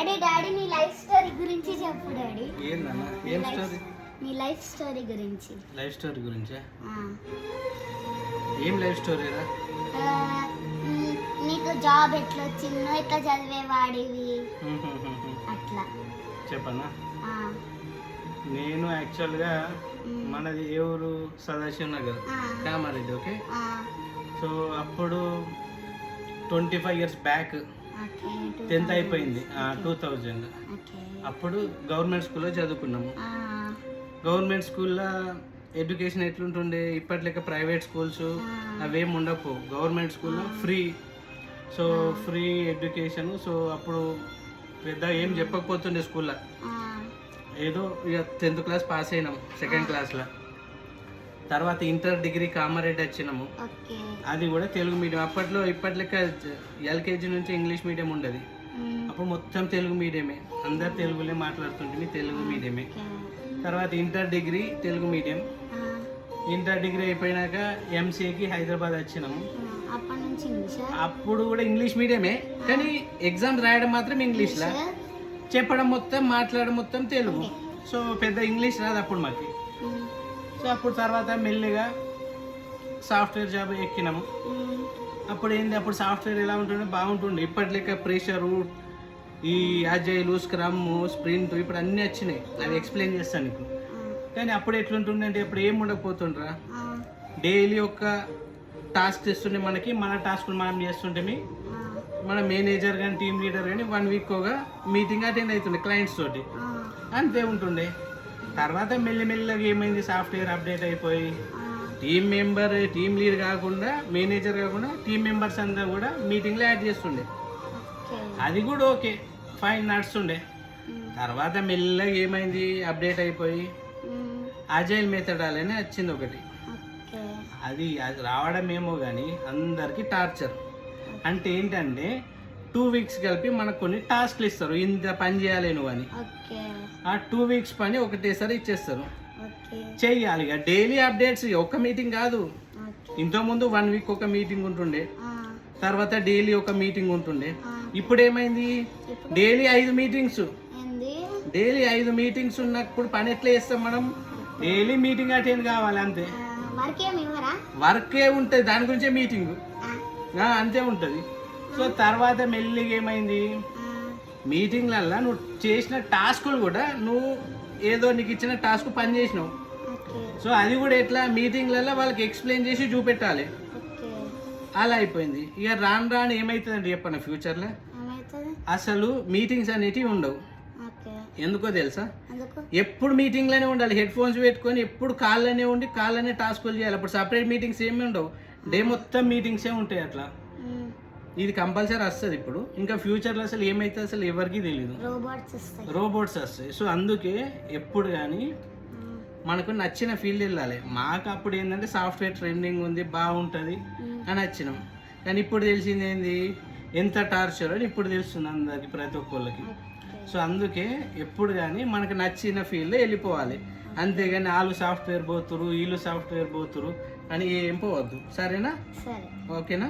Daddy నీ life story గురించి చెప్పు డాడీ. ఏందన్నా ఏం స్టోరీ? నీ లైఫ్ స్టోరీ గురించి. లైఫ్ స్టోరీ గురించా? ఏం లైఫ్ స్టోరీరా? నీకు జాబ్ ఎట్లా వచ్చిందో, ఎట్లా చదివేవాడివి అట్లా చెప్పన్నా. నేను యాక్చువల్గా మనది ఏ ఊరు? సదాశివ్ నగర్, కామారెడ్డి. ఓకే, సో అప్పుడు 25 years బ్యాక్ 10th అయిపోయింది 2000. అప్పుడు గవర్నమెంట్ స్కూల్లో చదువుకున్నాము. గవర్నమెంట్ స్కూల్లో ఎడ్యుకేషన్ ఎట్లుంటుండే, ఇప్పటి లెక్క ప్రైవేట్ స్కూల్స్ అవేం ఉండకపో. గవర్నమెంట్ స్కూల్లో free, so free education. So అప్పుడు పెద్ద ఏం చెప్పకపోతుండే స్కూల్లో. ఏదో ఇక 10th క్లాస్ పాస్ అయినాము, 2nd క్లాస్లో. తర్వాత ఇంటర్ డిగ్రీ కామారెడ్డి వచ్చినాము. అది కూడా తెలుగు మీడియం. అప్పట్లో ఇప్పటి లెక్క LKG నుంచి ఇంగ్లీష్ మీడియం ఉండదు. అప్పుడు మొత్తం తెలుగు మీడియమే, అందరు తెలుగులే మాట్లాడుతుంటే తెలుగు మీడియమే. తర్వాత inter degree Telugu medium. Inter degree అయిపోయినాక MCAకి హైదరాబాద్ వచ్చినాము. అప్పుడు కూడా ఇంగ్లీష్ మీడియమే, కానీ ఎగ్జామ్స్ రాయడం మాత్రం ఇంగ్లీష్లో, చెప్పడం మొత్తం, మాట్లాడడం మొత్తం తెలుగు. సో పెద్ద ఇంగ్లీష్ రాదు అప్పుడు మాకు. సో అప్పుడు తర్వాత మెల్లిగా సాఫ్ట్వేర్ జాబ్ ఎక్కినాము. అప్పుడు ఏంది, అప్పుడు సాఫ్ట్వేర్ ఎలా ఉంటుండే, బాగుంటుండే. ఇప్పటి లెక్క ప్రెషరు, ఈ అజైలు, స్క్రమ్, స్ప్రింట్ ఇప్పుడు అన్నీ వచ్చినాయి. అవి ఎక్స్ప్లెయిన్ చేస్తాను నీకు. కానీ అప్పుడు ఎట్లుంటుండే అంటే, అప్పుడు ఏం ఉండకపోతుండ్రా, డైలీ ఒక టాస్క్ ఇస్తుండే మనకి. మన టాస్క్లు మనం చేస్తుంటే మన మేనేజర్ కానీ టీమ్ లీడర్ కానీ 1 week ఒక మీటింగ్ అటెండ్ అవుతుండే క్లయింట్స్ తోటి, అంతే ఉంటుండే. తర్వాత మెల్లిమెల్లగా ఏమైంది, సాఫ్ట్వేర్ అప్డేట్ అయిపోయి టీమ్ లీడ్ కాకుండా, మేనేజర్ కాకుండా టీమ్ మెంబర్స్ అంతా కూడా మీటింగ్లో యాడ్ చేస్తుండే. అది కూడా ఓకే, ఫైన్, నడుస్తుండే. తర్వాత మెల్లగా ఏమైంది, అప్డేట్ అయిపోయి అజైల్ మెథడాల్ అని వచ్చింది ఒకటి. అది రావడం ఏమో కానీ అందరికీ టార్చర్. అంటే ఏంటంటే 2 weeks కలిపి మనకు కొన్ని టాస్క్లు ఇస్తారు, ఇంత పని చేయాలి నువ్వు అని. ఆ 2 weeks పని ఒకటేసారి ఇచ్చేస్తారు, చెయ్యాలి. ఇక డైలీ అప్డేట్స్, ఒక్క మీటింగ్ కాదు. ఇంతకుముందు 1 week ఒక మీటింగ్ ఉంటుండే, తర్వాత డైలీ ఒక మీటింగ్ ఉంటుండే. ఇప్పుడు ఏమైంది, డైలీ 5 మీటింగ్స్. డైలీ 5 మీటింగ్స్ ఉన్నప్పుడు పని ఎట్లా చేస్తాం మనం? డైలీ మీటింగ్ అటెండ్ కావాలి, అంతే. వర్కే ఉంటుంది, దాని గురించే మీటింగ్, అంతే ఉంటుంది. సో తర్వాత మెల్లిగా ఏమైంది, మీటింగ్లల్లో నువ్వు చేసిన టాస్కులు కూడా, నువ్వు ఏదో నీకు ఇచ్చిన టాస్క్ పని చేసినావు. సో అది కూడా ఎట్లా, మీటింగ్లలో వాళ్ళకి ఎక్స్ప్లెయిన్ చేసి చూపెట్టాలి. అలా అయిపోయింది. ఇక రాను రాను ఏమవుతుందండి చెప్పండి, ఫ్యూచర్లో అసలు మీటింగ్స్ అనేటివి ఉండవు. ఎందుకో తెలుసా? ఎప్పుడు మీటింగ్లోనే ఉండాలి, హెడ్ ఫోన్స్ పెట్టుకొని ఎప్పుడు కాళ్ళనే ఉండి కాళ్ళనే టాస్కులు చేయాలి. అప్పుడు సపరేట్ మీటింగ్స్ ఏమి ఉండవు, డే మొత్తం మీటింగ్సే ఉంటాయి. అట్లా ఇది కంపల్సరీ వస్తుంది ఇప్పుడు. ఇంకా ఫ్యూచర్లో అసలు ఏమైతే అసలు ఎవరికి తెలియదు, రోబోట్స్ వస్తాయి. సో అందుకే ఎప్పుడు కానీ మనకు నచ్చిన ఫీల్డ్ వెళ్ళాలి. మాకు అప్పుడు ఏంటంటే సాఫ్ట్వేర్ ట్రెండింగ్ ఉంది, బాగుంటుంది అని వచ్చినాం. కానీ ఇప్పుడు తెలిసింది ఏంది, ఎంత టార్చర్ అని ఇప్పుడు తెలుస్తుంది అందరికి, ప్రతి ఒక్కళ్ళకి. సో అందుకే ఎప్పుడు కానీ మనకు నచ్చిన ఫీల్డ్లో వెళ్ళిపోవాలి, అంతేగాని వాళ్ళు సాఫ్ట్వేర్ పోతురు, వీళ్ళు సాఫ్ట్వేర్ పోతురు అని ఏం పోవద్దు. సరేనా? ఓకేనా?